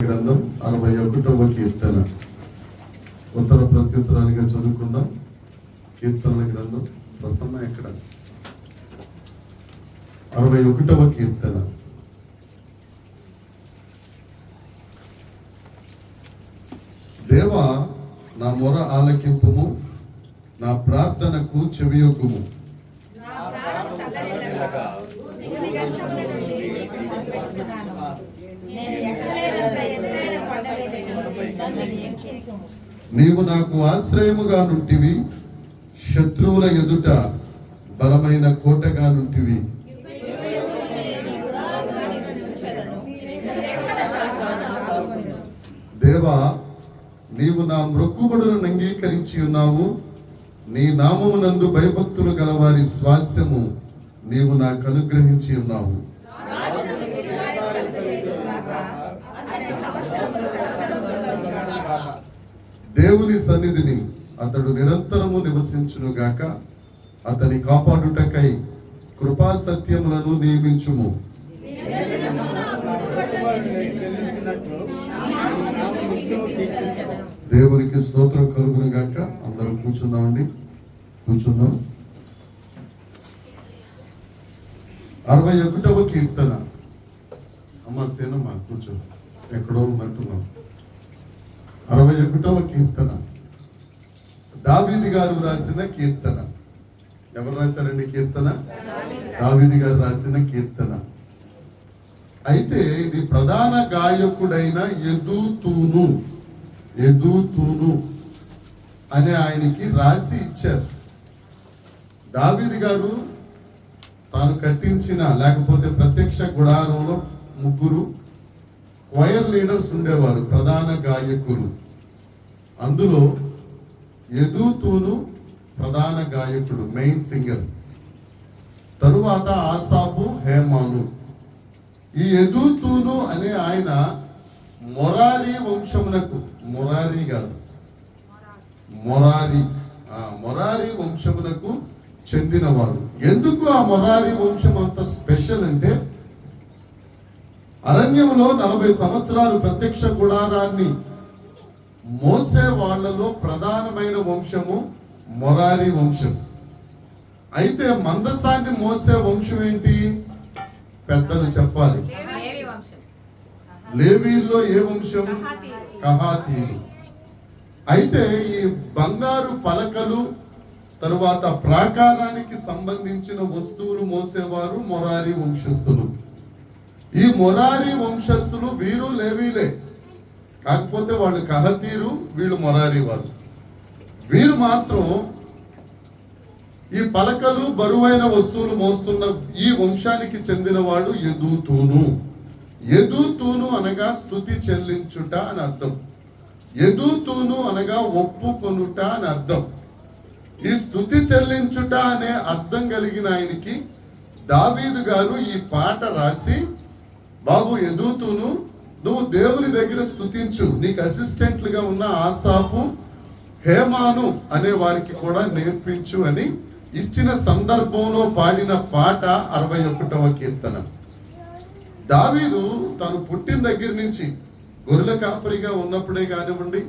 గ్రంథం 61వ కీర్తన. ఉత్తర ప్రత్యుత్తరాలుగా చదువుకుందాం. కీర్తనల గ్రంథం ప్రసన్న ఎక్కడ? 61వ కీర్తన. దేవా, నా మొర ఆలకింపుము, నా ప్రార్థనకు చెవియొగ్గుము. నీవు నాకు ఆశ్రయముగా నుంటివి, శత్రువుల ఎదుట బలమైన కోటగా నుంటివి. దేవా, నీవు నా మ్రొక్కుబడులను అంగీకరించి ఉన్నావు. నీ నామమునందు భయభక్తులు గలవారి స్వాస్యము నీవు నాకు అనుగ్రహించి ఉన్నావు. దేవుని సన్నిధిని అతడు నిరంతరము నివసించునుగాక. అతని కాపాడుటకై కృపా సత్యములను నియమించుము. దేవునికి స్తోత్రం కలుగునుగాక. అందరూ కూర్చున్నామండి, కూర్చున్నాం. 61వ కీర్తన. అమ్మ సేనమ్మ కూర్చో, ఎక్కడో ఉన్నట్టున్నాం. 61వ కీర్తన దావీదు గారు రాసిన కీర్తన. ఎవరు రాశారండి కీర్తన? దావీదు గారు రాసిన కీర్తన. అయితే ఇది ప్రధాన గాయకుడైన యెదూతూను అనే ఆయనకి రాసి ఇచ్చారు. దావీదు గారు తాను కట్టించిన, లేకపోతే ప్రత్యక్ష గుడారంలో ముగ్గురు క్వైర్ లీడర్స్ ఉండేవారు, ప్రధాన గాయకులు. అందులో యెదూతూను ప్రధాన గాయకుడు, మెయిన్ సింగర్. తరువాత ఆసాపు, హేమాను. ఈ యెదూతూను అనే ఆయన మొరారి వంశమునకు, మొరారి వంశమునకు చెందినవాడు. ఎందుకు ఆ మొరారి వంశం అంత స్పెషల్ అంటే, అరణ్యంలో 40 సంవత్సరాలు ప్రత్యక్ష గుడారాన్ని మోసే వాళ్లలో ప్రధానమైన వంశము మొరారి వంశం. అయితే మందసాన్ని మోసే వంశం ఏంటి? పెద్దలు చెప్పాలి. లేవీల్లో ఏ వంశం? కహాతీయులు. అయితే ఈ బంగారు పలకలు, తరువాత ప్రాకారానికి సంబంధించిన వస్తువులు మోసేవారు మొరారి వంశస్థులు. ఈ మొరారి వంశస్థులు వీరు లేవీలే, కాకపోతే వాళ్ళు కహతీరు, వీళ్ళు మొరారి వాళ్ళు. వీరు మాత్రం ఈ పలకలు, బరువైన వస్తువులు మోస్తున్న ఈ వంశానికి చెందినవాడు యెదూతూను అనగా స్తుతి చెల్లించుట అని అర్థం. యెదూతూను అనగా ఒప్పుకొనుట అని అర్థం. ఈ స్తుతి చెల్లించుట అనే అర్థం కలిగిన ఆయనకి దావీదు గారు ఈ పాట రాసి, బాబు యెదూతూను, నువ్వు దేవుని దగ్గర స్తుతించు, నీకు అసిస్టెంట్లుగా ఉన్న ఆసాపు, హేమాను అనే వారికి కూడా నేర్పించు అని ఇచ్చిన సందర్భంలో పాడిన పాట 61వ కీర్తన. దావీదు తాను పుట్టిన దగ్గర నుంచి గొర్రెల కాపరిగా ఉన్నప్పుడే కానివ్వండి,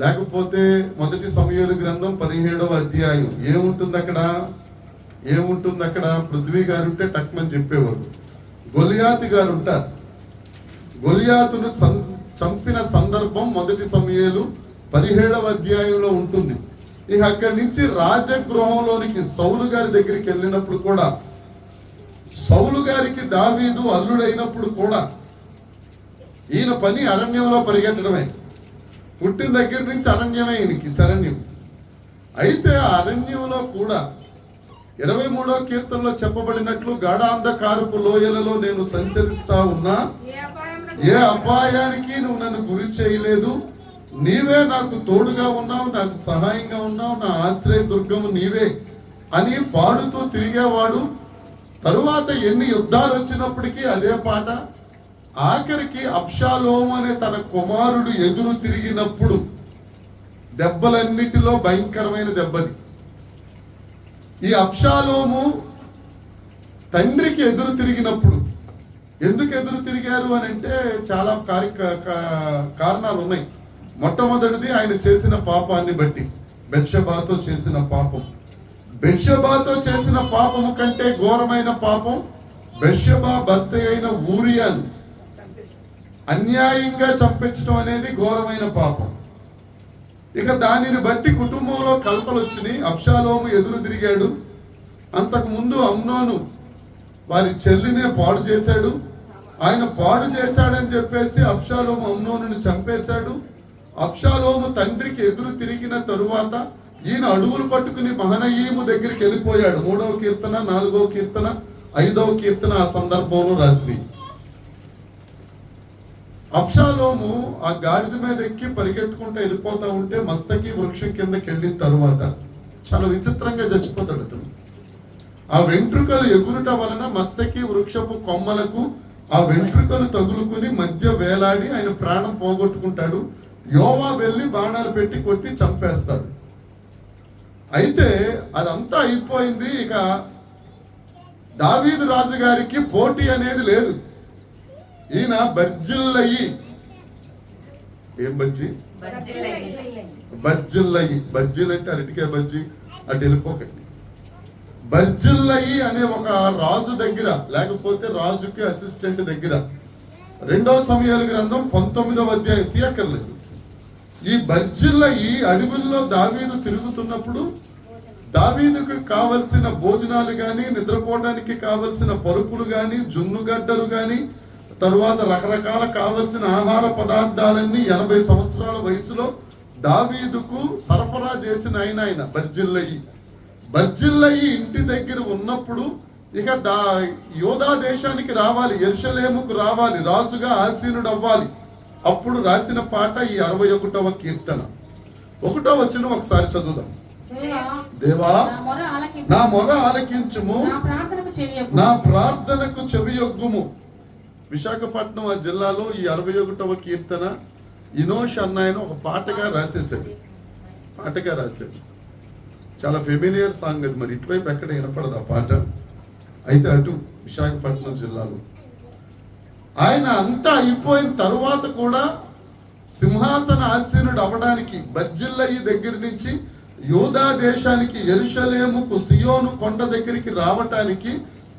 లేకపోతే 1 సమూయేలు గ్రంథం 17వ అధ్యాయం ఏముంటుంది అక్కడ? పృథ్వీ గారు ఉంటే టక్మని చెప్పేవారు. గొలియాతు గారు ఉంటారు. గొలియాతును చంపిన సందర్భం 1 సమూయేలు 17వ అధ్యాయంలో ఉంటుంది. ఇక అక్కడి నుంచి రాజగృహంలోనికి సౌలు గారి దగ్గరికి వెళ్ళినప్పుడు కూడా, సౌలు గారికి దావీదు అల్లుడైనప్పుడు కూడా ఈయన పని అరణ్యంలో పరిగెట్టడమే. పుట్టిన దగ్గర నుంచి అరణ్యమే ఈయనకి శరణ్యం. అయితే ఆ అరణ్యంలో కూడా 23వ కీర్తనలో చెప్పబడినట్లు, గాఢాంధకారపు లోయలలో నేను సంచరిస్తా ఉన్నా ఏ అపాయానికి నువ్వు నన్ను గురి చేయలేదు, నీవే నాకు తోడుగా ఉన్నావు, నాకు సహాయంగా ఉన్నావు, నా ఆశ్రయ దుర్గము నీవే అని పాడుతూ తిరిగేవాడు. తరువాత ఎన్ని యుద్ధాలు వచ్చినప్పటికీ అదే పాట. ఆఖరికి అబ్షాలోము అనే తన కుమారుడు ఎదురు తిరిగినప్పుడు దెబ్బలన్నిటిలో భయంకరమైన దెబ్బది. ఈ అబ్షాలోము తండ్రికి ఎదురు తిరిగినప్పుడు ఎందుకు ఎదురు తిరిగారు అని అంటే చాలా కారణాలు ఉన్నాయి. మొట్టమొదటిది ఆయన చేసిన పాపాన్ని బట్టి, బెత్షెబాతో చేసిన పాపం. బెత్షెబాతో చేసిన పాపము కంటే ఘోరమైన పాపం బెత్షెబా భర్త అయిన ఊరియాను అన్యాయంగా చంపించడం అనేది ఘోరమైన పాపం. ఇక దానిని బట్టి కుటుంబంలో కలతలు వచ్చినాయి. అబ్షాలోము ఎదురు తిరిగాడు. అంతకు ముందు అమ్నోను వారి చెల్లినే పాడు చేశాడు. ఆయన పాడు చేశాడని చెప్పేసి అబ్షాలోము అమ్నోనుని చంపేశాడు. అబ్షాలోము తండ్రికి ఎదురు తిరిగిన తరువాత ఈయన అడుగులు పట్టుకుని మహనయీము దగ్గరికి వెళ్ళిపోయాడు. 3వ కీర్తన, 4వ కీర్తన, 5వ కీర్తన ఆ సందర్భంలో రాసి. అబ్షాలోము ఆ గాడిద మీద ఎక్కి పరిగెట్టుకుంటూ వెళ్ళిపోతా ఉంటే మస్తకి వృక్షం కిందకి వెళ్ళిన తరువాత చాలా విచిత్రంగా చచ్చిపోతాడు అతను. ఆ వెంట్రుకలు ఎగురుట వలన మస్తకి వృక్షపు కొమ్మలకు ఆ వెంట్రుకలు తగులుకుని మధ్య వేలాడి ఆయన ప్రాణం పోగొట్టుకుంటాడు. యోవా వెళ్ళి బాణాలు పెట్టి కొట్టి చంపేస్తాడు. అయితే అదంతా అయిపోయింది. ఇక దావీదు రాజు గారికి పోటీ అనేది లేదు. ఈయన బర్జిల్లయి, ఏం బజ్జి? బర్జిల్లయి. బజ్జీలు అంటే అరటికాయ బజ్జి, అటు వెళ్ళిపోకండి. బర్జిల్లయి అనే ఒక రాజు దగ్గర, లేకపోతే రాజుకి అసిస్టెంట్ దగ్గర 2వ సమూయేలు గ్రంథం 19వ అధ్యాయం తీయక్కర్లేదు. ఈ బర్జిల్లయి అడవుల్లో దావీదు తిరుగుతున్నప్పుడు దావీదుకు కావలసిన భోజనాలు గాని, నిద్రపోవడానికి కావలసిన పరుపులు గాని, జున్నుగడ్డలు గాని, తరువాత రకరకాల కావలసిన ఆహార పదార్థాలన్నీ 80 సంవత్సరాల వయసులో దావీదుకు సరఫరా చేసిన ఆయన బర్జిల్లయి. బర్జిల్లయి ఇంటి దగ్గర ఉన్నప్పుడు ఇక యోధా దేశానికి రావాలి, యెరూషలేముకు రావాలి, రాజుగా ఆసీనుడు అవ్వాలి. అప్పుడు రాసిన పాట ఈ 61వ కీర్తన 1వ వచనం ఒకసారి చదువుదాం. దేవా నా మొర ఆలకించుము, నా ప్రార్థనకు చెవియొగ్గుము. విశాఖపట్నం ఆ జిల్లాలో ఈ 61వ కీర్తన ఇనోష్ అన్నాయన ఒక పాటగా రాశాడు. చాలా ఫెమిలియర్ సాంగ్ అది. మరి ఇటువైపు ఎక్కడ వినపడదు ఆ పాట. అయితే అటు విశాఖపట్నం జిల్లాలో ఆయన అంతా అయిపోయిన తరువాత కూడా సింహాసన ఆసీనుడు అవ్వడానికి బర్జిల్లయి దగ్గర నుంచి యూదా దేశానికి, యెరూషలేముకు, సియోను కొండ దగ్గరికి రావటానికి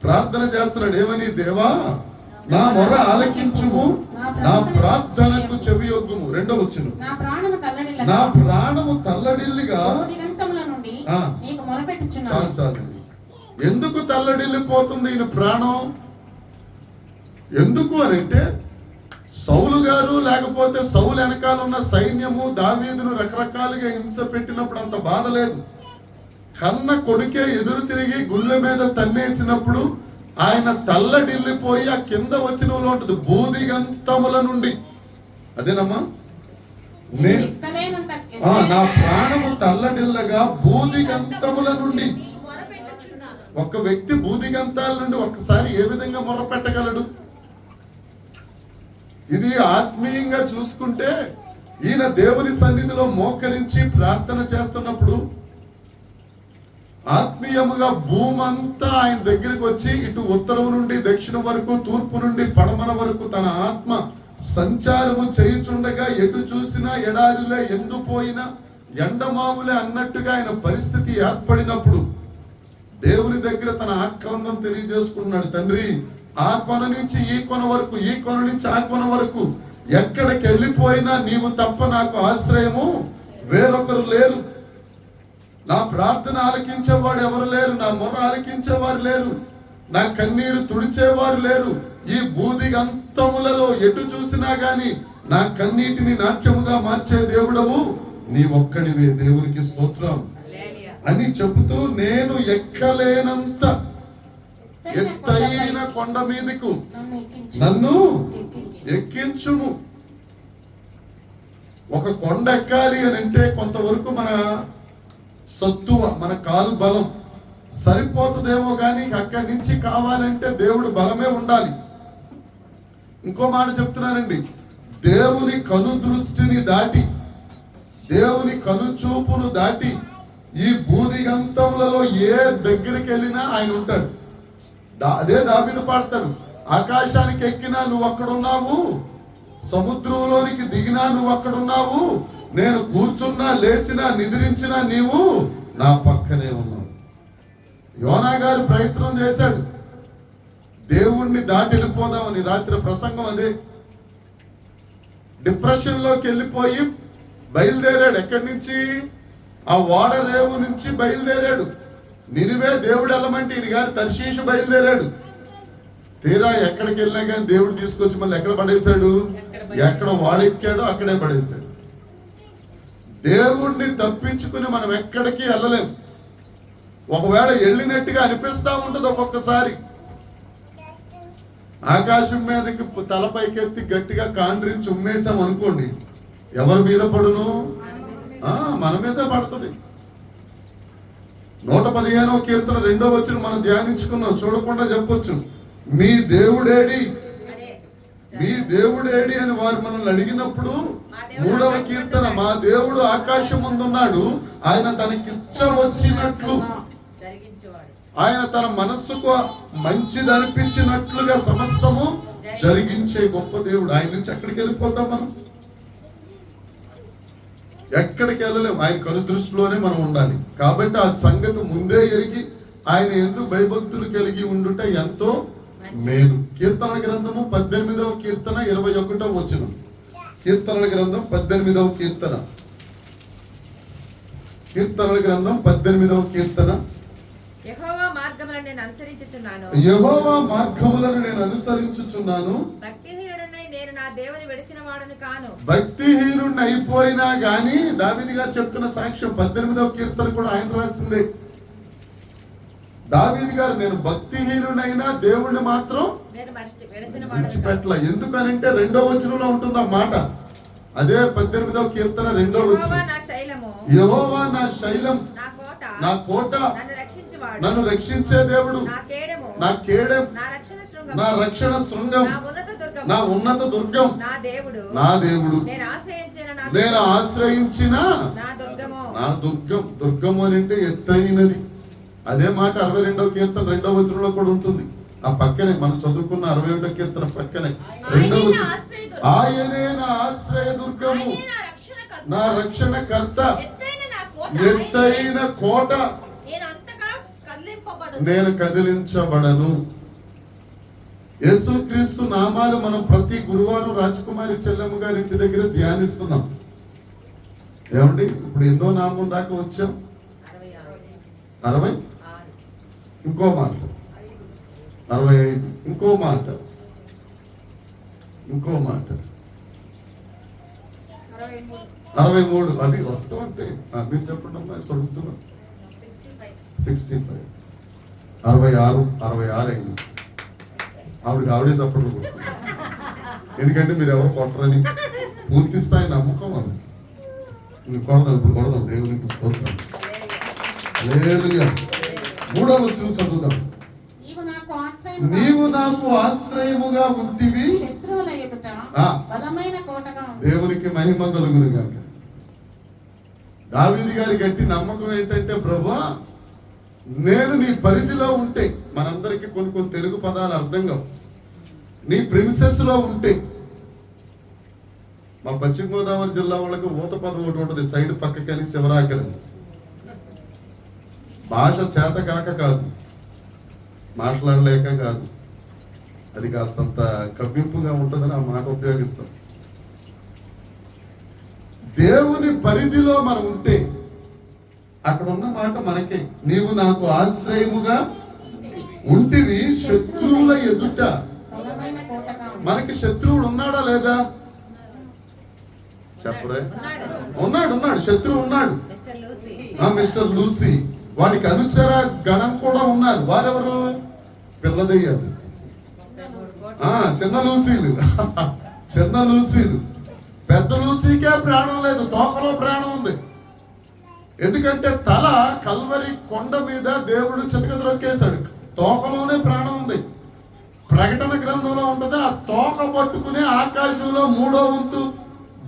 ప్రార్థన చేస్తున్నాడు. ఏమని? దేవా నా మొర ఆలకించుము, నా ప్రార్థనకు చెవియొగ్గుము. 2వ వచనం, నా ప్రాణము తల్లడిల్లిగా. చాలండి. ఎందుకు తల్లడిల్లిపోతుంది ఈయన ప్రాణం? ఎందుకు అని అంటే సౌలు గారు, లేకపోతే సౌలు వెనకాల ఉన్న సైన్యము దావీదును రకరకాలుగా హింస పెట్టినప్పుడు అంత బాధ లేదు. కన్న కొడుకే ఎదురు తిరిగి గుళ్ళ మీద తన్నేసినప్పుడు ఆయన తల్లడిల్లిపోయి ఆ కింద వచనంలో ఉంటుంది బూదిగంతముల నుండి. అదేనమ్మా, నా ప్రాణము తల్లడిల్లగా బూదిగంతముల నుండి. ఒక వ్యక్తి బూదిగంతాల నుండి ఒక్కసారి ఏ విధంగా మొరపెట్టగలడు? ఇది ఆత్మీయంగా చూసుకుంటే ఈయన దేవుని సన్నిధిలో మోకరించి ప్రార్థన చేస్తున్నప్పుడు ఆత్మీయముగా భూమంతా ఆయన దగ్గరికి వచ్చి ఇటు ఉత్తరం నుండి దక్షిణం వరకు, తూర్పు నుండి పడమర వరకు తన ఆత్మ సంచారము చేయుచుండగా ఎటు చూసినా ఎడారిలే, ఎండిపోయినా ఎండమావులే అన్నట్టుగా ఆయన పరిస్థితి ఏర్పడినప్పుడు దేవుని దగ్గర తన ఆక్రందం తెలియజేసుకున్నాడు. తండ్రి, ఆ కొన నుంచి ఈ కొన వరకు, ఈ కొన నుంచి ఆ కొన వరకు ఎక్కడికి వెళ్ళిపోయినా నీవు తప్ప నాకు ఆశ్రయము వేరొకరు లేరు. నా ప్రార్థన ఆలకించేవాడు ఎవరు లేరు, నా మొర ఆలకించేవారు లేరు, నా కన్నీరు తుడిచేవారు లేరు. ఈ బూదిగంతములలో ఎటు చూసినా గాని నా కన్నీటిని నాట్యముగా మార్చే దేవుడవు నీ ఒక్కడివే. దేవునికి స్తోత్రం అని చెబుతూ, నేను ఎక్కలేనంత ఎత్తైన కొండ మీదకు నన్ను ఎక్కించుము. ఒక కొండ ఎక్కాలి అని అంటే కొంతవరకు మన సత్తువ, మన కాలు బలం సరిపోతుందేమో కానీ అక్కడి నుంచి కావాలంటే దేవుడు బలమే ఉండాలి. ఇంకో మాట చెప్తున్నానండి, దేవుని కను దృష్టిని దాటి, దేవుని కను చూపును దాటి ఈ బూదిగంతములలో ఏ దగ్గరికి వెళ్ళినా ఆయన ఉంటాడు. అదే దావీదు పాడతాడు, ఆకాశానికి ఎక్కినా నువ్వు అక్కడున్నావు, సముద్రంలోనికి దిగినా నువ్వు అక్కడున్నావు, నేను కూర్చున్నా లేచినా నిద్రించినా నీవు నా పక్కనే ఉన్నావు. యోనా గారు ప్రయత్నం చేశాడు దేవుణ్ణి దాటి వెళ్ళిపోదామని. రాత్రి ప్రసంగం అదే. డిప్రెషన్ లోకి వెళ్ళిపోయి బయలుదేరాడు. ఎక్కడి నుంచి? ఆ ఓడరేవు నుంచి బయలుదేరాడు. నినివే దేవుడు వెళ్ళమంటే ఈయన గారు తర్షీషు బయలుదేరాడు. తీరా ఎక్కడికి వెళ్ళినా కానీ దేవుడు తీసుకొచ్చి మళ్ళీ ఎక్కడ పడేశాడు? ఎక్కడ వాడెక్కాడో అక్కడే పడేశాడు. దేవుణ్ణి తప్పించుకుని మనం ఎక్కడికి వెళ్ళలేం. ఒకవేళ వెళ్ళినట్టుగా అనిపిస్తా ఉంటుంది ఒక్కొక్కసారి. ఆకాశం మీదకి తలపైకెత్తి గట్టిగా కాండ్రించి ఉమ్మేసాం అనుకోండి, ఎవరి మీద పడును? మన మీద పడుతుంది. 115వ కీర్తన 2వ వచనం మనం ధ్యానించుకున్నాం. చూడకుండా చెప్పొచ్చు, మీ దేవుడేడి, మీ దేవుడేడి అని వారు మనల్ని అడిగినప్పుడు 3వ కీర్తన, మా దేవుడు ఆకాశం ముందున్నాడు, ఆయన తనకిష్టం వచ్చినట్లు, ఆయన తన మనస్సుకు మంచిదనిపించినట్లుగా సమస్తము జరిగించే గొప్ప దేవుడు. ఆయన నుంచి ఎక్కడికి వెళ్ళిపోతాం మనం? ఎక్కడికి వెళ్ళలేము. ఆయన కనుదృష్టిలోనే మనం ఉండాలి. కాబట్టి ఆ సంగతి ముందే ఎరిగి ఆయన ఎందుకు భయభక్తులు కలిగి ఉండుట ఎంతో మేలు. కీర్తనల గ్రంథము 18వ కీర్తన 21వ వచనం. కీర్తనల గ్రంథం 18వ కీర్తన, కీర్తనల గ్రంథం 18వ కీర్తన. యెహోవా మార్గములను నేను అనుసరించుచున్నాను, యెహోవా మార్గములను నేను అనుసరించుచున్నాను, భక్తిహీనుడనై నేను నా దేవుని విడిచిన వాడను కాను. భక్తిహీనుడిని అయిపోయినా గాని దావీదు గారు చెప్తున్న సాక్ష్యం 18వ కీర్తన కూడా ఆయన రాసిందే. దావీదు గారు నేను భక్తిహీనుడైనా దేవుణ్ణి మాత్రం విడిచిపెట్టల. ఎందుకనంటే 2వ వచనంలో ఉంటుంది ఆ మాట. అదే 18వ కీర్తన 2వ వచనం. యెహోవా నా శైలం, నా కోట, నన్ను రక్షించే దేవుడు, నా కేడెం, నా రక్షణ శృంగం, నా ఉన్నత దుర్గం, నా దేవుడు, నేను ఆశ్రయించిన నా దుర్గం. దుర్గం అని అంటే ఎత్తైనది. అదే మాట 62వ కీర్తన 2వ వచనంలో కూడా ఉంటుంది. ఆ పక్కనే మనం చదువుకున్న 61వ కీర్తన పక్కనే 2వ వచనం, ఆయనే నా ఆశ్రయ దుర్గము, నా రక్షణ కర్త, ఎత్తైన కోట, నేను కదిలించబడను. యేసుక్రీస్తు నామాలు మనం ప్రతి గురువారం రాజకుమారి చెల్లెమ్మ గారి ఇంటి దగ్గర ధ్యానిస్తున్నాం. ఏమండి, ఇప్పుడు ఎన్నో నామం దాకా వచ్చాం? 60, ఇంకో మాట 65, ఇంకో మాట 63. అది వస్తామంటే మీరు చెప్పండి అమ్మా. చదువుతున్నాం 65, 66, 66 అయింది. ఆవిడే చప్పట్లు కొడుతుంది. ఎందుకంటే మీరు ఎవరు కొట్టరని పూర్తి స్థాయి నమ్మకం అది. కొడదాం, ఇప్పుడు కొడదాం. దేవునికి స్తోత్రం. హల్లెలూయా. 3వ వచనం చదువుదాం. నీవు నాకు ఆశ్రయముగా ఉంటివి, దేవునికి మహిమ కలుగును గాక. దావీదు గారి గట్టి నమ్మకం ఏంటంటే, ప్రభువా నేను నీ పరిధిలో ఉంటే, మనందరికీ కొన్ని తెలుగు పదాలు అర్థం కావు, నీ ప్రిన్సెస్ లో ఉంటే. మా పశ్చిమ గోదావరి జిల్లా వాళ్ళకి ఊత పదం ఒకటి ఉంటుంది, సైడ్ పక్కకని శివరాకరని. భాష చేత కాక కాదు, మాట్లాడలేక కాదు, అది కాస్తంత కవ్వింపుగా ఉంటుందని ఆ మాట ఉపయోగిస్తాం. దేవుని పరిధిలో మనం ఉంటే అక్కడ ఉన్న మాట మనకే. నీవు నాకు ఆశ్రయముగా ఉంటివి, శత్రువుల ఎదుట. మనకి శత్రువుడు ఉన్నాడా లేదా? చెప్పరే. ఉన్నాడు. శత్రువు ఉన్నాడు. Mister Lucy. వాడికి అనుచర గణం కూడా ఉన్నారు. వారెవరు? పిల్లదయ్యారు, చిన్న లూసీలు. పెద్ద లూసీకే ప్రాణం లేదు, తోకలో ప్రాణం ఉంది. ఎందుకంటే తల కల్వరి కొండ మీద దేవుడు చితకద్రొక్కేశాడు, తోకలోనే ప్రాణం ఉంది. ప్రకటన గ్రంథంలో ఉంటది, ఆ తోక పట్టుకునే ఆకాశంలో 3వ వంతు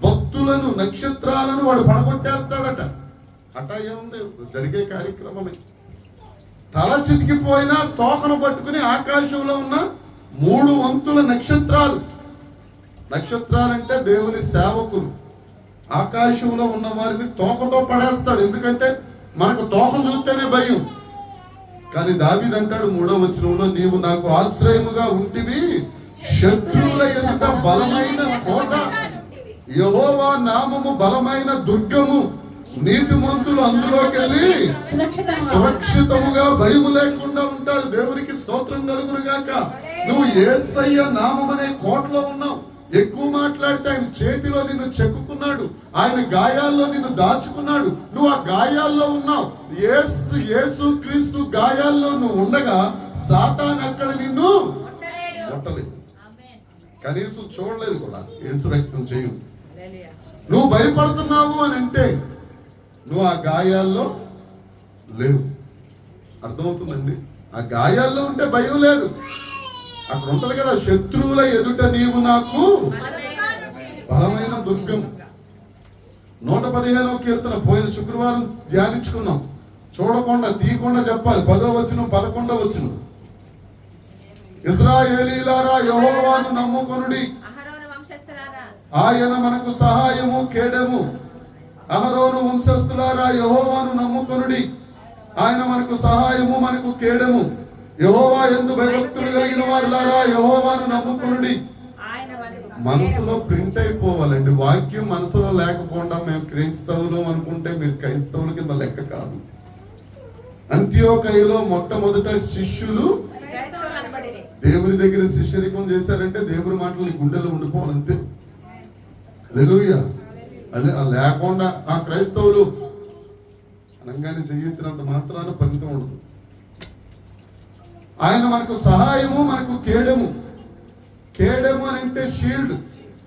భక్తులను, నక్షత్రాలను వాడు పడగొట్టేస్తాడట. అటా ఏముంది, జరిగే కార్యక్రమమే. తల చితికిపోయినా తోకను పట్టుకుని ఆకాశంలో ఉన్న 3 వంతుల నక్షత్రాలు. నక్షత్రాలంటే దేవుని సేవకులు. ఆకాశంలో ఉన్న వారిని తోకతో పడేస్తాడు. ఎందుకంటే మనకు తోకం చూస్తేనే భయం. కానీ దావీదు అంటాడు 3వ వచనంలో, నీవు నాకు ఆశ్రయముగా ఉంటివి, శత్రువుల ఎదుట బలమైన కోట, యెహోవా నామము బలమైన దుర్గము, నీతిమంతులు అందులోకి వెళ్ళి సురక్షితముగా భయము లేకుండా ఉంటారు. దేవునికి స్తోత్రం కలుగును గాక. నువ్వు యేసయ్య నామం అనే కోటలో ఉన్నావు. ఎక్కువ మాట్లాడితే ఆయన చేతిలో నిన్ను చెక్కుకున్నాడు, ఆయన గాయాల్లో నిన్ను దాచుకున్నాడు. నువ్వు ఆ గాయాల్లో ఉన్నావు. యేసు క్రీస్తు గాయాల్లో నువ్వు ఉండగా సాతాను అక్కడ నిన్ను కొట్టలేదు, కనీసం చూడలేదు కూడా. యేసు రక్తం చేయు. నువ్వు భయపడుతున్నావు అని అంటే నువ్వు ఆ గాయాల్లో లేవు. అర్థమవుతుందండి? ఆ గాయాల్లో ఉంటే భయం లేదు. అక్కడ ఉంటది కదా, శత్రువుల ఎదుట నీవు నాకు బలమైన దుర్గం. 115వ కీర్తన పోయిన శుక్రవారం ధ్యానించుకున్నాం. చూడకుండా తీయకుండా చెప్పాలి. 10వ వచనం 11వ వచనం, ఇశ్రాయేలీయులారా యెహోవాను నమ్ముకొనుడి, ఆయన మనకు సహాయము కేడము. అహరోను వంశస్థులారా యెహోవాను నమ్ముకొనుడి, ఆయన మనకు సహాయము మనకు కేడము. యెహోవా యందు భయభక్తులు కలిగిన వారులారా యెహోవాను నమ్ముకొనుడి. మనసులో ప్రింట్ అయిపోవాలండి వాక్యం. మనసులో లేకపోకుండా మేము క్రైస్తవులు అనుకుంటే మీరు క్రైస్తవుల కింద లెక్క కాదు. అంత్యోకయలో మొట్టమొదట శిష్యులు దేవుని దగ్గర శిష్యరికం చేశారంటే దేవుని మాటలు గుండెలో ఉండిపోవాలంతే. హల్లెలూయా. అదే లేకుండా ఆ క్రైస్తవులు అనగానే చెయ్యెత్తినంత మాత్రాన ఫలితం ఉండదు. ఆయన మనకు సహాయము మనకు కేడము. కేడము అని అంటే షీల్డ్.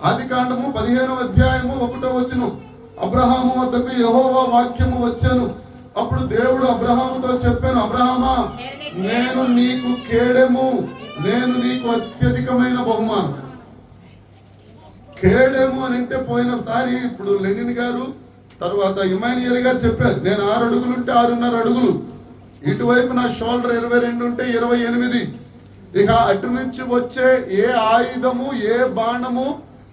ఆదికాండము 15వ అధ్యాయము 1వ వచనం, అబ్రహాము వద్దకు యెహోవా వాక్యము వచ్చెను. అప్పుడు దేవుడు అబ్రహాముతో చెప్పాను, అబ్రహామా నేను నీకు కేడము, నేను నీకు అత్యధికమైన బహుమానం. కేడము అని అంటే పోయినసారి ఇప్పుడు లెనిన్ గారు తర్వాత ఇమానియల్ గారు చెప్పారు, నేను 6 అడుగులు ఉంటే 6.5 అడుగులు, ఇటువైపు నా షోల్డర్ 22 ఉంటే 28. ఇక అటు నుంచి వచ్చే ఏ ఆయుధము, ఏ బాణము,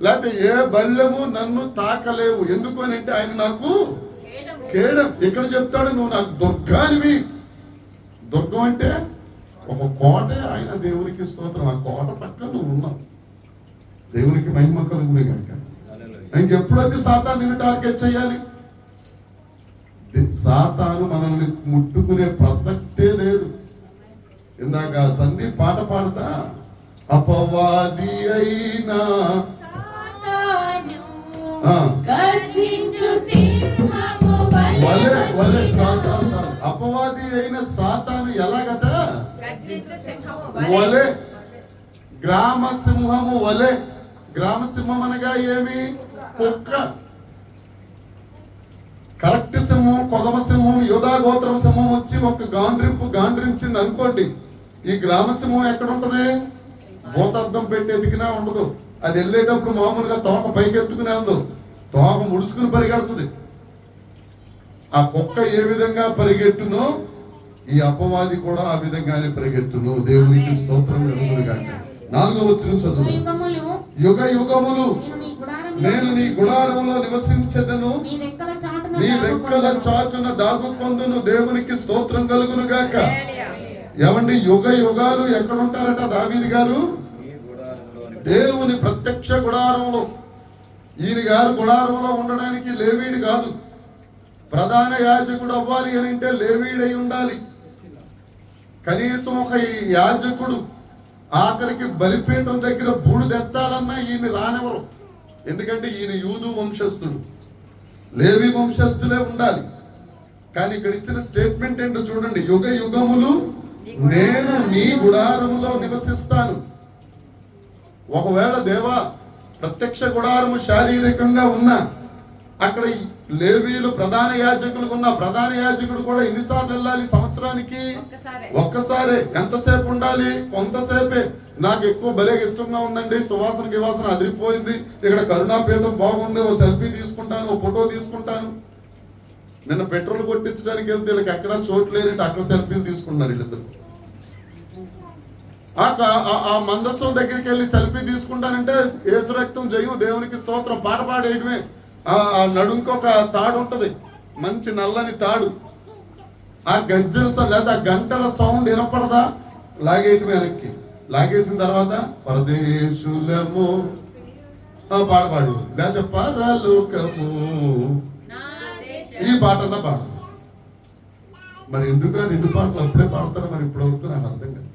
లేకపోతే ఏ బల్లెము నన్ను తాకలేవు. ఎందుకు అని అంటే ఆయన నాకు కేడం. ఇక్కడ చెప్తాడు, నువ్వు నాకు దుర్గానివి. దుర్గం అంటే ఒక కోటే. ఆయన దేవునికి స్తోత్రం. ఆ కోట పక్కన నువ్వు ఉన్నావు. దేవునికి మహిమ కలుగును గాక. ఇంకెప్పుడైతే సాతాను నిన్ను టార్గెట్ చేయాలి? సాతాను మనల్ని ముట్టుకునే ప్రసక్తే లేదు. ఇందాక సందీప్ పాట పాడతా, అపవాది అయినా వలే వలే చాలు. అపవాది అయిన సాతాను ఎలాగట? వలే, గ్రామ సింహము వలే. గ్రామ సింహం అనగా ఏమి? కుక్క. కరెక్ట్ సింహం, కొదమ సింహం, యూదా గోత్రం సింహం వచ్చి ఒక గాండ్రించింది అనుకోండి, ఈ గ్రామ సింహం ఎక్కడ ఉంటది? భూతద్దం పెట్టి ఎదిగినా ఉండదు. అది వెళ్ళేటప్పుడు మామూలుగా తోక పైకి ఎత్తుకునే అందదు, తోక ముడుచుకుని పరిగెడుతుంది. ఆ కుక్క ఏ విధంగా పరిగెట్టునో ఈ అపవాది కూడా ఆ విధంగానే పరిగెత్తును. దేవునికి స్తోత్రం కలుగును గాక. 4వ వచనం చదువు. యుగ యుగములు నేను నీ గుడారములో నివసించెదను, నీ రెక్కల చాటున దాగుకొందును. దేవునికి స్తోత్రం కలుగును గాక. ఏమండి, యుగ యుగాలు ఎక్కడ ఉంటారట దావీదు గారు? దేవుని ప్రత్యక్ష గుడారంలో. ఈయన గారు గుడారంలో ఉండడానికి లేవీడు కాదు. ప్రధాన యాజకుడు అవ్వాలి అని అంటే లేవీడై ఉండాలి. కనీసం ఒక యాజకుడు ఆఖరికి బలిపీఠం దగ్గర బూడిదెత్తాలన్నా ఈయన రానివ్వరు. ఎందుకంటే ఈయన యూదు వంశస్థుడు, లేవి వంశస్థులే ఉండాలి. కానీ ఇక్కడ ఇచ్చిన స్టేట్మెంట్ ఏంటో చూడండి, యుగ యుగములు నేను నీ గుడారములో నివసిస్తాను. ఒకవేళ దేవా ప్రత్యక్ష గుడారము శారీరకంగా ఉన్నా అక్కడ లేవీలు ప్రధాన యాజకులు ఉన్న ప్రధాన యాజకుడు కూడా ఎన్నిసార్లు వెళ్ళాలి? సంవత్సరానికి ఒక్కసారే. ఎంతసేపు ఉండాలి? కొంతసేపే. నాకు ఎక్కువ భలే ఇష్టంగా ఉందండి, సువాసన అదిరిపోయింది, ఇక్కడ కరుణాపీఠం బాగుంది, ఓ సెల్ఫీ తీసుకుంటాను, ఓ ఫోటో తీసుకుంటాను. నిన్న పెట్రోల్ కొట్టించడానికి వెళ్తే వీళ్ళకి ఎక్కడా చోటు లేని అక్కడ సెల్ఫీలు తీసుకున్నారు వీళ్ళిద్దరు. ఆ మందస్సం దగ్గరికి వెళ్ళి సెల్ఫీ తీసుకుంటానంటే యేసు రక్తం జయం, దేవునికి స్తోత్రం పాట పాడేయడమే. ఆ నడుంకి ఒక తాడు ఉంటది, మంచి నల్లని తాడు. ఆ గజ్జల లేదా గంటల సౌండ్ వినపడదా, లాగేయటమే వెనక్కి. లాగేసిన తర్వాత పరదేశులము పాడపాడు, లేదా పరలోకము, ఈ పాటన్నా పాడు. మరి ఎందుకు రెండు పాటలు అప్పుడే పాడతారు, మరి ఇప్పుడు అవుతుంది నాకు అర్థం కాదు.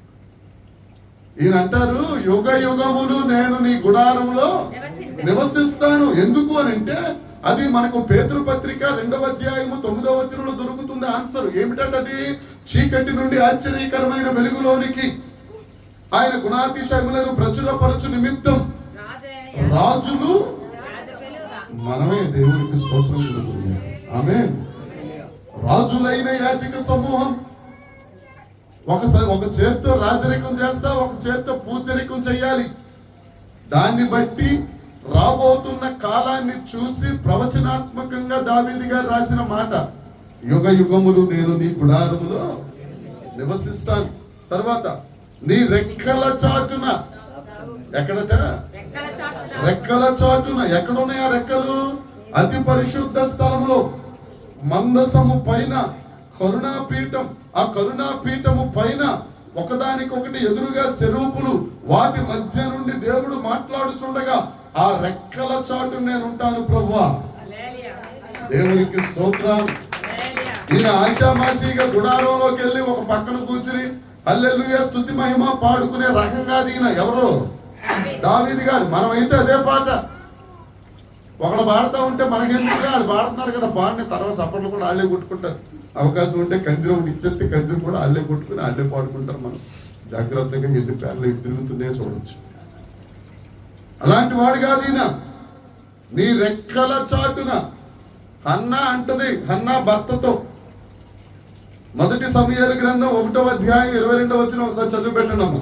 ఈయన అంటారు యుగ యుగములు నేను నీ గుడారంలో నివసిస్తాను. ఎందుకు అని అంటే అది మనకు పేతురు పత్రిక 2వ అధ్యాయము 9వ వచనంలో దొరుకుతుంది ఆన్సర్. ఏమిటంటే అది చీకటి నుండి ఆశ్చర్యకరమైన వెలుగులోనికి ఆయన గుణాతిశయములను ప్రచురపరచు నిమిత్తం రాజులు మనమే, దేవునికి స్తోత్రం కలుగుతుంది. ఆమేన్. రాజులైన యాజక సమూహం ఒక చేత్తో రాజరికం చేస్తా, ఒక చేత్తో పూజరికం చెయ్యాలి. దాన్ని బట్టి రాబోతున్న కాలాన్ని చూసి ప్రవచనాత్మకంగా దావీదు గారు రాసిన మాట, యుగ యుగములు నేను నీ గుడారములో నివసిస్తాను. తర్వాత నీ రెక్కల చాటున, ఎక్కడట రెక్కల చాటున, ఎక్కడున్నాయి ఆ రెక్కలు? అతి పరిశుద్ధ స్థలంలో మందసము పైన కరుణాపీఠం, ఆ కరుణాపీఠము పైన ఒకదానికొకటి ఎదురుగా స్వరూపులు, వాటి మధ్య నుండి దేవుడు మాట్లాడుచుండగా ఆ రెక్కల చాటు నేను ఉంటాను ప్రభువా. దేవునికి స్తోత్రం. ఈయన ఆశామాషిగా గుడారంలోకి వెళ్ళి ఒక పక్కన కూర్చుని హల్లెలూయా స్తుతి మహిమ పాడుకునే రకంగా ఈయన ఎవరు? దావీదు గారు. మనమైతే అదే పాట ఒకడు పాడుతూ ఉంటే మనకెందుకు, వాళ్ళు పాడుతున్నారు కదా పాడిన తర్వాత సపర్లు కూడా వాళ్ళే కొట్టుకుంటారు. అవకాశం ఉంటే కంజర ఒకటి ఇచ్చేస్తే కంజర కూడా వాళ్ళే కొట్టుకుని వాళ్ళే పాడుకుంటారు. మనం జాగ్రత్తగా ఎన్ని పేర్లు ఎటు తిరుగుతున్నాయో చూడొచ్చు. అలాంటి వాడు కాదు ఈయన. నీ రెక్కల చాటున, హన్నా అంటది, హన్నా భర్తతో. 1 సమూయేలు గ్రంథం 1వ అధ్యాయం 22వ వచనం ఒకసారి చదువు పెట్టినాము.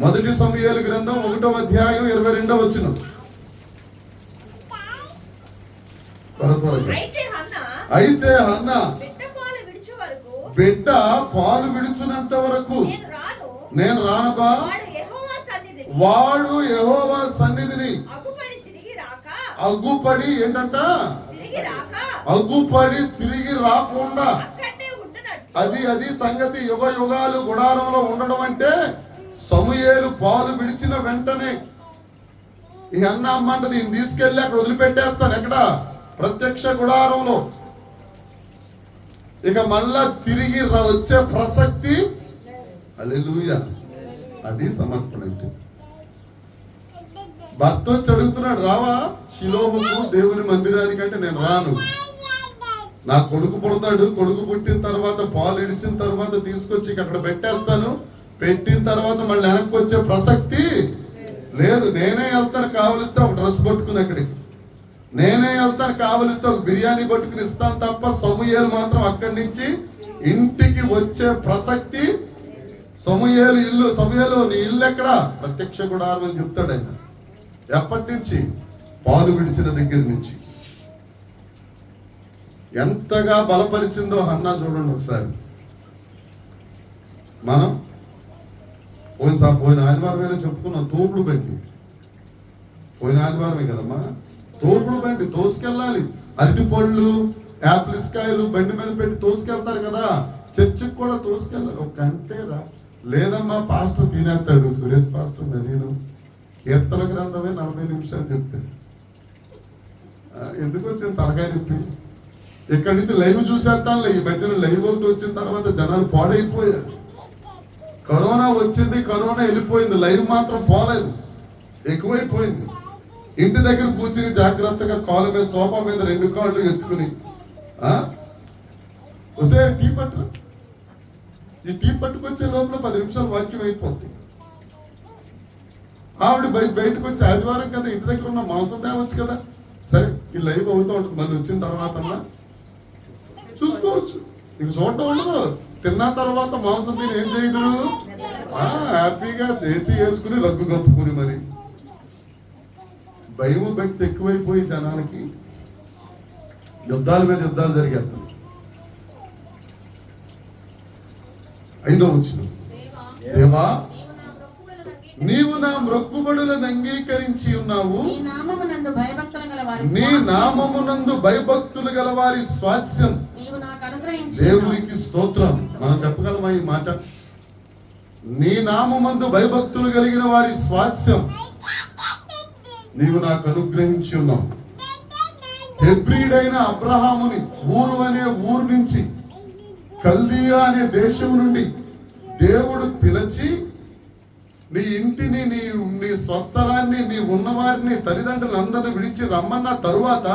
1 సమూయేలు గ్రంథం 1వ అధ్యాయం 22వ వచనం. అయితే హన్నా బిడ్డ పాలు విడుచున్నంత వరకు నేను రానబా. వాడు యెహోవా సన్నిధిని అగ్గుపడి ఏంటంట, అగ్గుపడి తిరిగి రాకుండా, అది సంగతి. యుగ యుగాలు గుడారంలో ఉండడం అంటే సమూయేలు పాలు విడిచిన వెంటనే ఈ అన్న అమ్మంటది తీసుకెళ్ళి అక్కడ వదిలిపెట్టేస్తాను. ఎక్కడ? ప్రత్యక్ష గుడారంలో. ఇక మళ్ళా తిరిగి వచ్చే ప్రసక్తి. హల్లెలూయా. అది సమర్పణ. భర్త వచ్చి అడుగుతున్నాడు, రావా షిలోహుకు దేవుని మందిరానికి అంటే నేను రాను. నా కొడుకు పుడతాడు, కొడుకు పుట్టిన తర్వాత పాలు ఇడిచిన తర్వాత తీసుకొచ్చి అక్కడ పెట్టేస్తాను. పెట్టిన తర్వాత మళ్ళీ వెనక్కి వచ్చే ప్రసక్తి లేదు. నేనే వెళ్తాను, కావలిస్తే ఒక డ్రెస్ పట్టుకుని అక్కడికి. నేనే వెళ్తాను, కావలిస్తే ఒక బిర్యానీ పట్టుకుని ఇస్తాను తప్ప సమూయేలు మాత్రం అక్కడి నుంచి ఇంటికి వచ్చే ప్రసక్తి. సమూయేలు ఇల్లు, సమూయేలు నీ ఇల్లు ఎక్కడ? ప్రత్యక్ష గుడారం అని చెప్తాడు ఆయన. ఎప్పటి నుంచి? పాలు విడిచిన దగ్గర నుంచి. ఎంతగా బలపరిచిందో హన్నా చూడండి ఒకసారి. మనం పోయిన ఆదివారం చెప్పుకున్నాం, తోపుడు బండి. పోయిన ఆదివారమే కదమ్మా, తోపుడు బండి తోసుకెళ్ళాలి. అరటి పళ్ళు, యాపిల్స్ కాయలు బండి మీద పెట్టి తోసుకెళ్తారు కదా, చర్చికి కూడా తోసుకెళ్ళాలి. ఒక గంటే రా లేదమ్మా పాస్టర్ తినేస్తాడు. సురేష్ పాస్టర్ నేను కీర్తన గ్రంథమే 40 నిమిషాలు చెప్తాడు. ఎందుకు వచ్చింది తలకాయ నొప్పి? ఇక్కడి నుంచి లైవ్ చూసేస్తానులే. ఈ మధ్యన లైవ్ ఒకటి వచ్చిన తర్వాత జనాలు పాడైపోయారు. కరోనా వచ్చింది, కరోనా వెళ్ళిపోయింది, లైవ్ మాత్రం పోలేదు, ఎక్కువైపోయింది. ఇంటి దగ్గర కూర్చుని జాగ్రత్తగా కాలు మీద, సోఫా మీద 2 కాళ్ళు ఎత్తుకుని వస్తే టీ పట్టు. ఈ టీ పట్టుకొచ్చే లోపల 10 నిమిషాలు వాక్యం అయిపోద్ది. ఆవిడ బయటకు వచ్చి ఆదివారం కదా ఇంటి దగ్గర ఉన్న మాంసం తేవచ్చు కదా, సరే ఈ లైవ్ అవుతూ ఉంటుంది. మళ్ళీ వచ్చిన తర్వాత చూసుకోవచ్చు. నీకు చూడటం ఉండదు. తిన్న తర్వాత మాంసం తిని ఏం చేయదు, హ్యాపీగా చేసి వేసుకుని రగ్గు కప్పుకుని. మరి భయము భక్తి ఎక్కువైపోయి జనానికి యుద్ధాల మీద యుద్ధాలు జరిగేస్తాయి. 5వ వచనం, దేవా నీవు నా మొక్కుబడులను అంగీకరించి ఉన్నావు. నీ నామమునందు భయభక్తులు గల వారి నీ స్వాస్థ్యం నామమునందు భయభక్తులు గల వారి స్వాస్యం. నీవు నాకు అనుగ్రహించి దేవునికి స్తోత్రం. మనం చెప్పగలమా ఈ మాట? నీ నామమందు భయభక్తులు కలిగిన వారి స్వాస్యం నీవు నాకు అనుగ్రహించి ఉన్నావు. హెబ్రీడైన అబ్రహాముని ఊరు అనే ఊరు నుంచి, కల్దీయా అనే దేశం నుండి దేవుడు పిలిచి నీ ఇంటిని, నీ స్వస్థలాన్ని, నీ ఉన్నవారిని, తల్లిదండ్రులందరినీ విడిచి రమ్మన్న తరువాత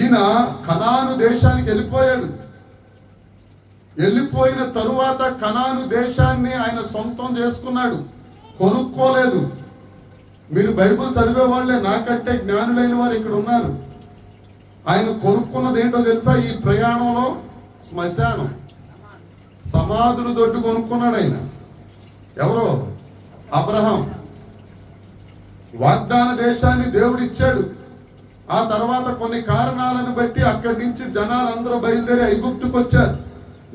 ఈయన కనాను దేశానికి వెళ్ళిపోయాడు. వెళ్ళిపోయిన తరువాత కనాను దేశాన్ని ఆయన సొంతం చేసుకున్నాడు, కొనుక్కోలేదు. మీరు బైబిల్ చదివే వాళ్ళే, నాకంటే జ్ఞానులైన వారు ఇక్కడ ఉన్నారు. ఆయన కొనుక్కున్నది ఏంటో తెలుసా? ఈ ప్రయాణంలో శ్మశానం, సమాధులు దొడ్డు కొనుక్కున్నాడు ఆయన. ఎవరో? అబ్రహాం. వాగ్దాన దేశాన్ని దేవుడు ఇచ్చాడు. ఆ తర్వాత కొన్ని కారణాలను బట్టి అక్కడి నుంచి జనాలందరూ బయలుదేరి ఐగుప్తుకు వచ్చారు.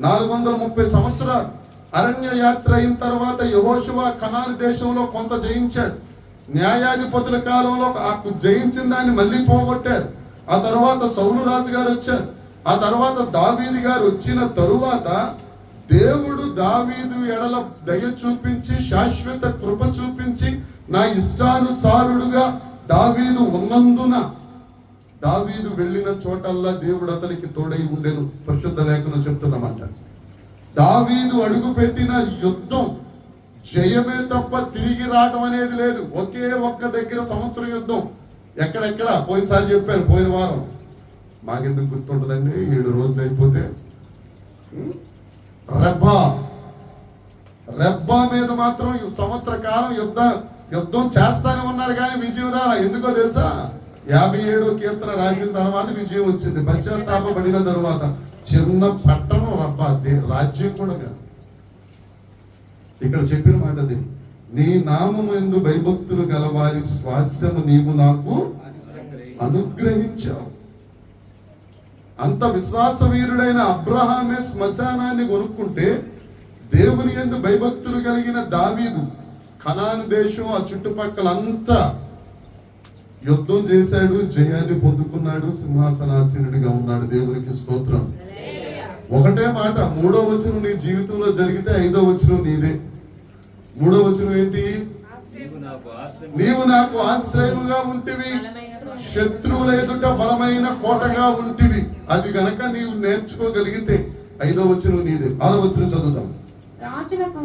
430 సంవత్సరాలు అరణ్య యాత్ర అయిన తర్వాత యెహోషువ కనాను దేశంలో కొంత జయించాడు. న్యాయాధిపతుల కాలంలో ఆ జయించిన దాన్ని మళ్ళీ పోగొట్టారు. ఆ తర్వాత సౌలు రాజు గారు వచ్చారు. ఆ తర్వాత దావీదు గారు వచ్చిన తరువాత దేవుడు దావీదు ఎడల దయ చూపించి, శాశ్వత కృప చూపించి, నా ఇష్టానుసారుడుగా దావీదు ఉన్నందున దావీదు వెళ్ళిన చోటల్లా దేవుడు అతనికి తోడై ఉండెను. పరిశుద్ధ లేఖనం చెప్తున్నమాట. దావీదు అడుగు పెట్టిన యుద్ధం జయమే తప్ప తిరిగి రావడం అనేది లేదు. ఒకే ఒక్క దగ్గర సంవత్సరం యుద్ధం. ఎక్కడెక్కడ? పోయినసారి చెప్పారు, పోయిన వారం. మాకెందుకు గుర్తుంటుందండి, 7 రోజులు అయిపోతే. రెబ్బా మీద మాత్రం సంవత్సర కాలం యుద్ధం చేస్తానే ఉన్నారు, కానీ విజయం రాలా. ఎందుకో తెలుసా? 57వ కీర్తన రాసిన తర్వాత విజయం వచ్చింది. పశ్చాత్తాపడిన తరువాత. చిన్న పట్టణం రబ్బా, రాజ్యం కూడా కాదు. ఇక్కడ చెప్పిన మాట అది, నీ నామము యందు భయభక్తులు గలవారి స్వాస్యము నీవు నాకు అనుగ్రహించావు. అంత విశ్వాసవీరుడైన అబ్రహామే శ్మశానాన్ని కొనుక్కుంటే, దేవుని యందు భయభక్తులు కలిగిన దావీదు కనాను దేశం ఆ చుట్టుపక్కల అంతా యుద్ధం చేశాడు, జయాన్ని పొందుకున్నాడు, సింహాసనాసీనుడిగా ఉన్నాడు. దేవునికి స్తోత్రం. ఒకటే మాట, 3వ వచనం నీ జీవితంలో జరిగితే 5వ వచనం నీదే. 3వ వచనం ఏంటి? నీవు నాకు ఆశ్రయముగా ఉంటివి, శత్రువుల ఎదుట బలమైన కోటగా ఉంటివి. అది గనక నీవు నేర్చుకోగలిగితే 5వ వచనం నీదే. 6వ వచనం చదువుదాం. రాజునకు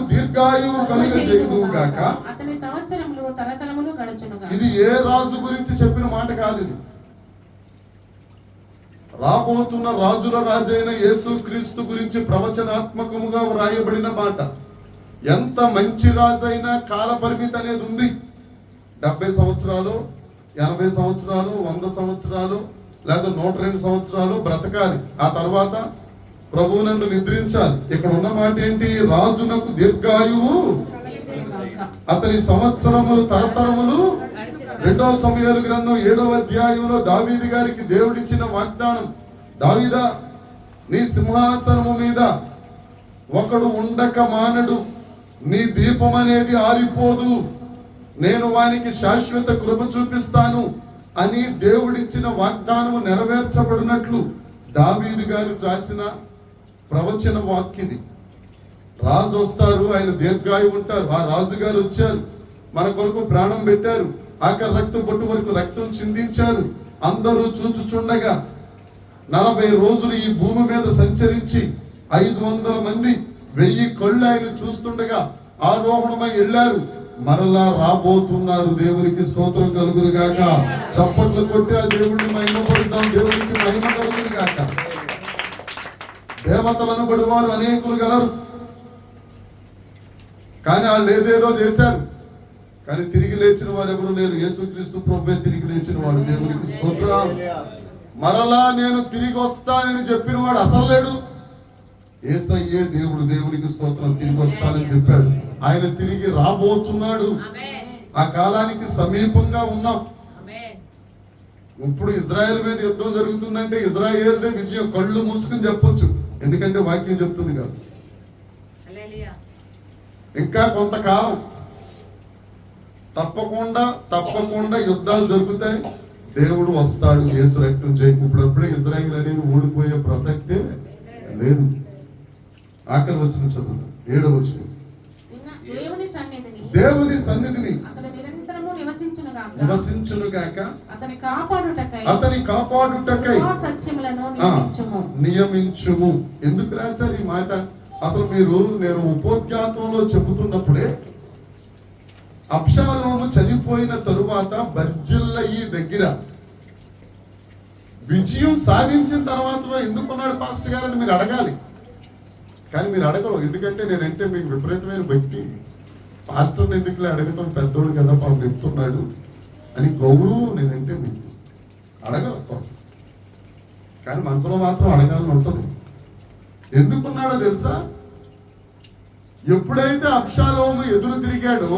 దీర్ఘాయువు కలుగజేయుదువు గాక. అతని సంవత్సరములు తరతరములు గడుచునుగా. ఇది ఏ రాజు గురించి చెప్పిన మాట కాదు. ఇది రాబోతున్న రాజుల రాజైన యేసుక్రీస్తు గురించి ప్రవచనాత్మకముగా వ్రాయబడిన మాట. ఎంత మంచి రాజైనా కాల పరిమితి అనేది ఉంది. 70 సంవత్సరాలు, 80 సంవత్సరాలు, 100 సంవత్సరాలు, లేదా 102 సంవత్సరాలు బ్రతకాలి. ఆ తర్వాత ప్రభువునందు నిద్రించాలి. ఇక్కడ ఉన్న మాట ఏంటి? రాజునకు దీర్ఘాయువు, అతని సంవత్సరములు తరతరములు. 2వ సమూయేలు గ్రంథం 7వ అధ్యాయంలో దావీదు గారికి దేవుడిచ్చిన వాగ్దానం, దావీదా, నీ సింహాసనము మీద ఒకడు ఉండక మానడు, నీ దీపం అనేది ఆరిపోదు, నేను వానికి శాశ్వత కృప చూపిస్తాను అని దేవుడిచ్చిన వాగ్దానము నెరవేర్చబడినట్లు దావీదు గారు రాసిన ప్రవచన వాక్యది. రాజు వస్తారు, ఆయన దీర్ఘాయువు ఉంటారు. ఆ రాజుగారు వచ్చారు, మన కొరకు ప్రాణం పెట్టారు, ఆఖరి రక్తం బొట్టు వరకు రక్తం చిందించారు. అందరూ చూచుచుండగా 40 రోజులు ఈ భూమి మీద సంచరించి 500 మంది 1000 కళ్ళు ఆయన చూస్తుండగా ఆరోహణమై వెళ్ళారు, మరలా రాబోతున్నారు. దేవునికి స్తోత్రం కలుగును గాక. చప్పట్లు కొట్టి ఆ దేవుడిని మహిమపడతాం. దేవునికి మహిమ కలుగును గాక. దేవతలను బడివారు అనేకులు గలరు, కానీ వాళ్ళు ఏదేదో చేశారు, కానీ తిరిగి లేచిన వారు ఎవరు లేరు. యేసుక్రీస్తు ప్రభువే తిరిగి లేచిన వాడు. దేవునికి స్తోత్రం. మరలా నేను తిరిగి వస్తానని చెప్పిన వాడు అసలు లేడు. యేసయ్యే దేవుడు. దేవునికి స్తోత్రం. తిరిగి వస్తానని చెప్పాడు. ఆయన తిరిగి రాబోతున్నాడు. ఆ కాలానికి సమీపంగా ఉన్నాం. ఇప్పుడు ఇజ్రాయెల్ మీద యుద్ధం జరుగుతుందంటే ఇజ్రాయేల్దే విజయం. కళ్ళు మూసుకుని చెప్పొచ్చు, ఎందుకంటే వాక్యం చెప్తుంది కాదు. ఇంకా కొంతకాలం తప్పకుండా యుద్ధాలు జరుగుతాయి. దేవుడు వస్తాడు, యేసు రక్తం చేయకు. ఇప్పుడప్పుడే ఇజ్రాయిల్ అనేది ఓడిపోయే ప్రసక్తే లేదు. ఆఖరి వచనం చదువు, 7వ వచనం. దేవుని సన్నిధిని అతడు నిరంతరము నివసించునుగాక, అతని కాపాడుటకై సత్యములను నియమించుము. ఎందుకు రాశారు ఈ మాట? అసలు నేను ఉపోద్ఘాతంలో చెబుతున్నప్పుడే అబ్షాలోము చనిపోయిన తరువాత బర్జిల్లయి దగ్గర విజయం సాధించిన తర్వాత ఎందుకున్నాడు పాస్టర్ గారు అని మీరు అడగాలి. కానీ మీరు అడగరు. ఎందుకంటే నేనంటే మీకు విపరీతమైన భక్తి. పాస్టర్ని ఎందుకులే అడగటం, పెద్దోడు కదా పాపం ఎత్తున్నాడు అని గౌరవం నేనంటే మీకు అడగరు. కానీ మనసులో మాత్రం అడగాలని ఉంటుంది. ఎందుకున్నాడో తెలుసా? ఎప్పుడైతే అబ్షాలోము ఎదురు తిరిగాడో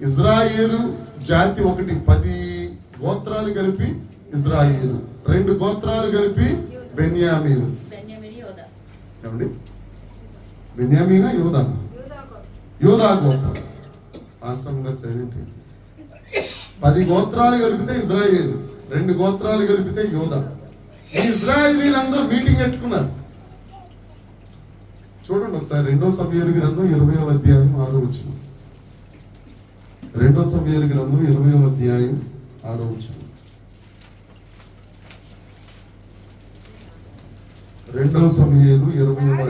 ఇజ్రాయేలు జాతి ఒకటి, 10 గోత్రాలు కలిపి ఇజ్రాయేలు, 2 గోత్రాలు కలిపి బెన్యామీను. ఏమండి, బెన్యామీనా యూదా? యూదా గోత్రం. వాస్తవంగా సైలెంట్. 10 గోత్రాలు కలిపితే ఇజ్రాయేలు, 2 గోత్రాలు కలిపితే యూదా. ఈ ఇజ్రాయేలీలందరూ మీటింగ్ పెట్టుకున్నారు. చూడండి ఒకసారి 2వ సమూయేలు గ్రంథం 20వ అధ్యాయం 6వ వచనం. 2వ సమూయేలు గ్రంథం 20వ అధ్యాయం 6వ వచనం. 2వ సమూయేలు 20వ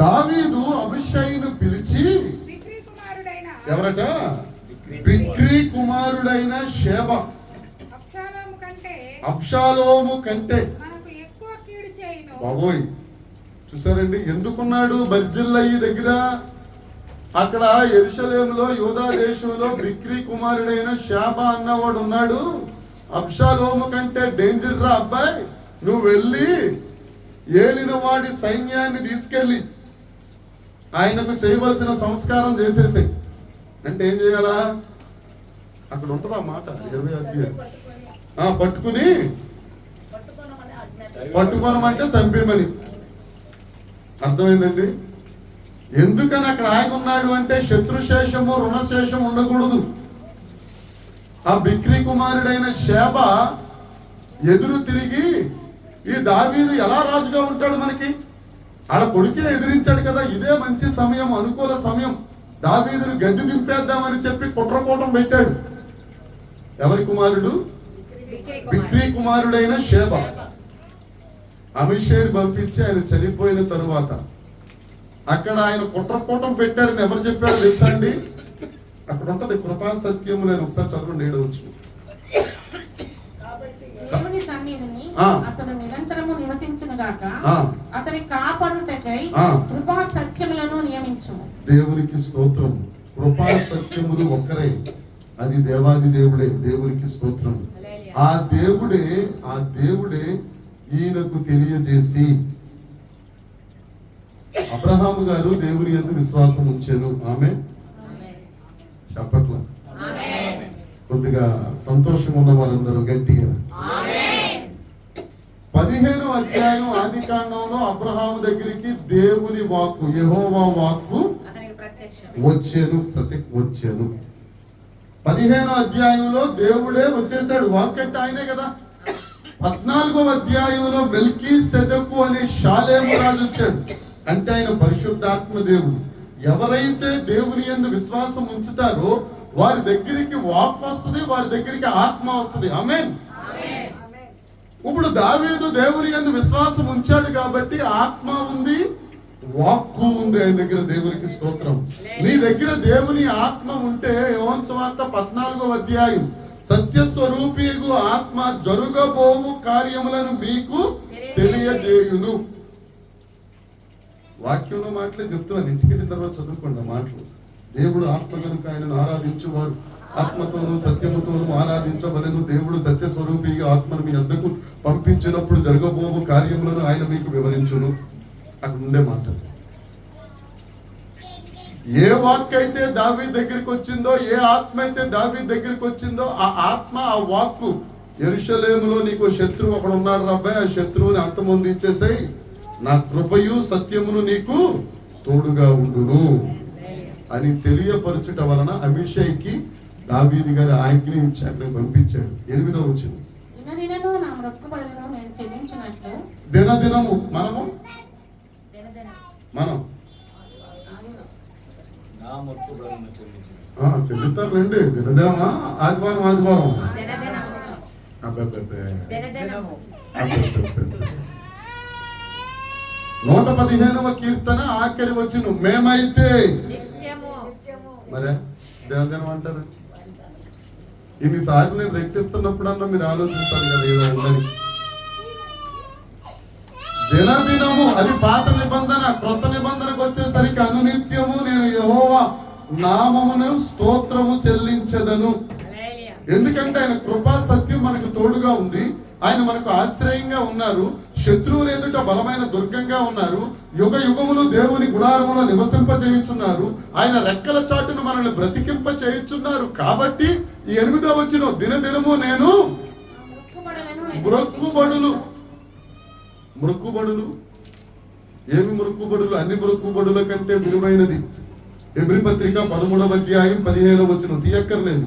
దావీదు అబీషైను పిలిచి, ఎవరట? బిక్రీ కుమారుడైన షేబా అబ్షాలోము కంటే బాబోయ్. చూసారండి ఎందుకున్నాడు బర్జిల్లయి దగ్గర? అక్కడ యెరూషలేములో యూదా దేశంలో బిక్రీ కుమారుడైన షేబా అన్నవాడు ఉన్నాడు. అబ్షాలోము కంటే డేంజర్ రా అబ్బాయి, నువ్వు వెళ్ళి ఏలిన వాడి సైన్యాన్ని తీసుకెళ్ళి ఆయనకు చేయవలసిన సంస్కారం చేసేసాయి. అంటే ఏం చేయాలా? అక్కడ ఉంటుందా మాట 20వ అధ్యాయం. పట్టుకోనమంటే చంపేమని అర్థమైందండి. ఎందుకని అక్కడ ఆయన ఉన్నాడు అంటే శత్రుశేషము రుణశేషం ఉండకూడదు. ఆ బిక్రీ కుమారుడైన షేబా ఎదురు తిరిగి, ఈ దావీదు ఎలా రాజుగా ఉంటాడు? మనకి ఆడ కొడుకే ఎదిరించాడు కదా, ఇదే మంచి సమయం, అనుకూల సమయం, దావీదును గద్దె దింపేద్దామని చెప్పి కుట్రకోటం పెట్టాడు. ఎవరి కుమారుడు? బిక్రీ కుమారుడైన షేబా. అమిషేని పంపించి ఆయన చనిపోయిన తరువాత అక్కడ ఆయన కుట్రకోటం పెట్టారని ఎవరు చెప్పారో తెలుసా అండి? అక్కడ ఉంటది కృపా సత్యము. నేను ఒకసారి చదవండి 7వ వచనం. దేవుని సన్నిధిని అతడు నిరంతరము నివసించునుగాక, అతని కాపాడుటకై కృపా సత్యములను నియమించుము. దేవునికి స్తోత్రం. కృపా సత్యములు ఒక్కరే, అది దేవాది దేవుడే. దేవునికి స్తోత్రం. ఆ దేవుడే ఈయనకు తెలియజేసి, అబ్రహాము గారు దేవుని యందు విశ్వాసం ఉంచాను. ఆమె చెప్పట్ల కొద్దిగా సంతోషం ఉన్న వాళ్ళందరూ గట్టిగా 15వ అధ్యాయం ఆదికాండంలో అబ్రహాము దగ్గరికి దేవుని వాక్కు, యెహోవా వాక్కు వచ్చాను. 15వ అధ్యాయంలో దేవుడే వచ్చేసాడు. వాక్ అంటే ఆయనే కదా. 14వ అధ్యాయంలో మెల్కీసెదెకు అనే షాలేము రాజు వచ్చాడు. అంటే ఆయన పరిశుద్ధాత్మ దేవుడు. ఎవరైతే దేవుని యందు విశ్వాసం ఉంచుతారో వారి దగ్గరికి వాక్ వస్తుంది, వారి దగ్గరికి ఆత్మ వస్తుంది. ఆమేన్. ఇప్పుడు దావీదు దేవుని యందు విశ్వాసం ఉంచాడు కాబట్టి ఆత్మ ఉంది, వాక్కు ఉంది ఆయన దగ్గర. దేవునికి స్తోత్రం. నీ దగ్గర దేవుని ఆత్మ ఉంటే యోహాను సువార్త 14వ అధ్యాయం, సత్యస్వరూపియగు ఆత్మ జరుగబోవు కార్యములను మీకు తెలియజేయును. వాక్యంలో మాటలే చెప్తున్నాను, ఇంటికి వెళ్ళిన తర్వాత చదువుకోండి మాటలు. దేవుడు ఆత్మ కనుక ఆయనను ఆరాధించువారు ఆత్మతోనూ సత్యముతోనూ ఆరాధించవలెను. దేవుడు సత్యస్వరూపిగా ఆత్మను మీ వద్దకు పంపించినప్పుడు జరగబోవు కార్యములను ఆయన మీకు వివరించును. అక్కడ ఉండే మాట. ఏ వాక్ అయితే దావీదు దగ్గరికి వచ్చిందో, ఏ ఆత్మ అయితే దావీదు దగ్గరికి వచ్చిందో, ఆ ఆత్మ, ఆ వాక్కు యెరూషలేములో నీకు శత్రువు ఒకడు ఉన్నాడు అబ్బాయి, ఆ శత్రువుని అంతమొందించేసాయి, నా కృపయు సత్యమును నీకు తోడుగా ఉండును అని తెలియపరచుట వలన అభిషేక్కి దావీదు గారి ఆజ్ఞ ఇచ్చాడు, పంపించాడు. 8వ వచనం, దినదినము నా మొక్కుబడులను నేను చెల్లించినట్లు. దినదినము మనం చెల్లిస్తారులేండి. దినదినమా ఆదివారం ఆదివారం అబ్బే 115వ కీర్తన ఆఖరి వచనం, మేమైతే మరే దినదినం అంటారు. ఇన్నిసార్లు నేను రెక్కిస్తున్నప్పుడన్నా మీరు ఆలోచించాలి కదా ఏదో ఉందని. దినదినము అది పాత నిబంధన. క్రొత్త నిబంధనకు వచ్చేసరికి అనునిత్యము నేను యెహోవా నామమును స్తోత్రము చెల్లించెదను. ఎందుకంటే ఆయన కృపా సత్యం మనకు తోడుగా ఉంది. ఆయన మనకు ఆశ్రయంగా ఉన్నారు. శత్రువులు ఎదుట బలమైన దుర్గంగా ఉన్నారు. యుగ యుగములు దేవుని గుడారములో నివసింపజేయుచున్నారు. ఆయన రెక్కల చాటును మనల్ని బ్రతికింప చేయుచున్నారు. కాబట్టి ఈ 8వ వచనం, దినదినము నేను మొక్కుబడులు ఏమి మొక్కుబడులు? అన్ని మొక్కుబడుల కంటే విలువైనది హెబ్రీ పత్రిక 13వ అధ్యాయం 15వ వచనం, తీయక్కర్లేదు.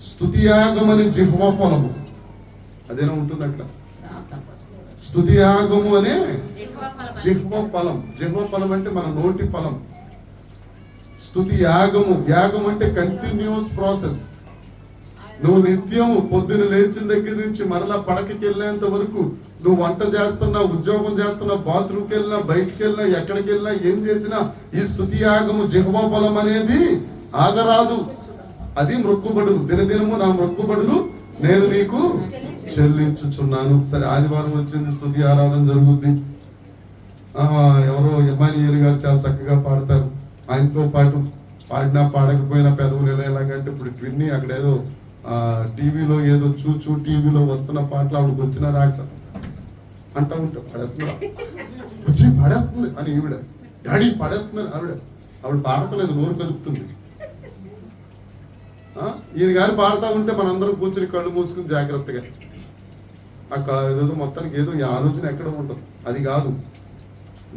స్తుతియాగమని జిహ్వ ఫలము, అదేనా ఉంటుంది అక్కడ. స్తుతియాగము అనే జిహ్వ ఫలం. జిహ్వ ఫలం అంటే మన నోటి ఫలం. స్తుతి యాగము, యాగం అంటే కంటిన్యూస్ ప్రాసెస్. నువ్వు నిత్యము పొద్దున లేచిన దగ్గర నుంచి మరలా పడకకి వెళ్ళేంత వరకు నువ్వు వంట చేస్తున్నా, ఉద్యోగం చేస్తున్నా, బాత్రూమ్కి వెళ్ళినా, బయటికి వెళ్ళినా, ఎక్కడికి వెళ్ళినా, ఏం చేసినా ఈ స్తుతి యాగము జిహ్వ ఫలం అనేది ఆగరాదు. అది మొక్కుబడులు. దినదినము నా మొక్కుబడులు నేను నీకు చెల్లించుచున్నాను. సరే, ఆదివారం వచ్చింది, స్తుతి ఆరాధన జరుగుద్ది. ఎవరో ఇమానియేలు గారు చాలా చక్కగా పాడతారు. ఆయనతో పాటు పాడినా పాడకపోయినా పెదవులు ఎలాగంటే ఇప్పుడు విన్ని అక్కడ ఏదో టీవీలో ఏదో చూచూ టీవీలో వస్తున్న పాటలు ఆవిడకి వచ్చిన రాక అంటా ఉంటా, పడేస్తున్నా వచ్చి పడేస్తుంది అని ఈవిడ, డాడీ పడేస్తున్నారు. ఆవిడ పాడతలేదు, నోరు కదుపుతుంది. ఈయన గారు పాడుతూ ఉంటే మనందరం కూర్చుని కళ్ళు మూసుకుని జాగ్రత్తగా ఏదో మొత్తానికి ఏదో ఈ ఆలోచన ఎక్కడ ఉంటుంది. అది కాదు,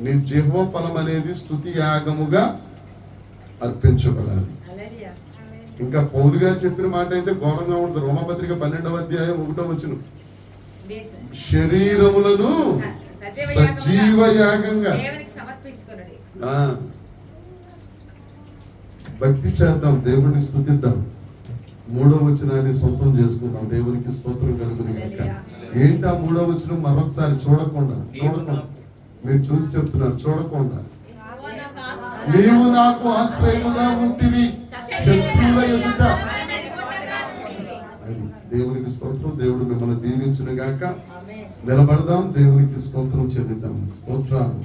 నీ జిహ్వ ఫలం అనేది స్తుతి యాగముగా అర్పించబడాలి. ఇంకా పౌలు గారు చెప్పిన మాట అయితే ఘోరంగా ఉంటుంది. రోమపత్రిక 12వ అధ్యాయం 1వ వచనం, శరీరములను సజీవ యాగంగా భక్తి చేద్దాం, దేవుడిని స్తుతిద్దాం, 3వ వచనాన్ని సొంతం చేసుకుందాం. దేవునికి స్తోత్రం కలుగును గాక. ఏంటి ఆ 3వ వచనం? మరొకసారి చూడకుండా మీరు చూసి చెప్తున్నారు, చూడకుండా. నీవు నాకు ఆశ్రయముగా ఉంటివి శత్రువుల ఎదుట. అది దేవునికి స్తోత్రం. దేవుడు మిమ్మల్ని దీవించును గాక. నిలబడదాం, దేవునికి స్తోత్రం చెల్లిద్దాం. స్తోత్రాలు.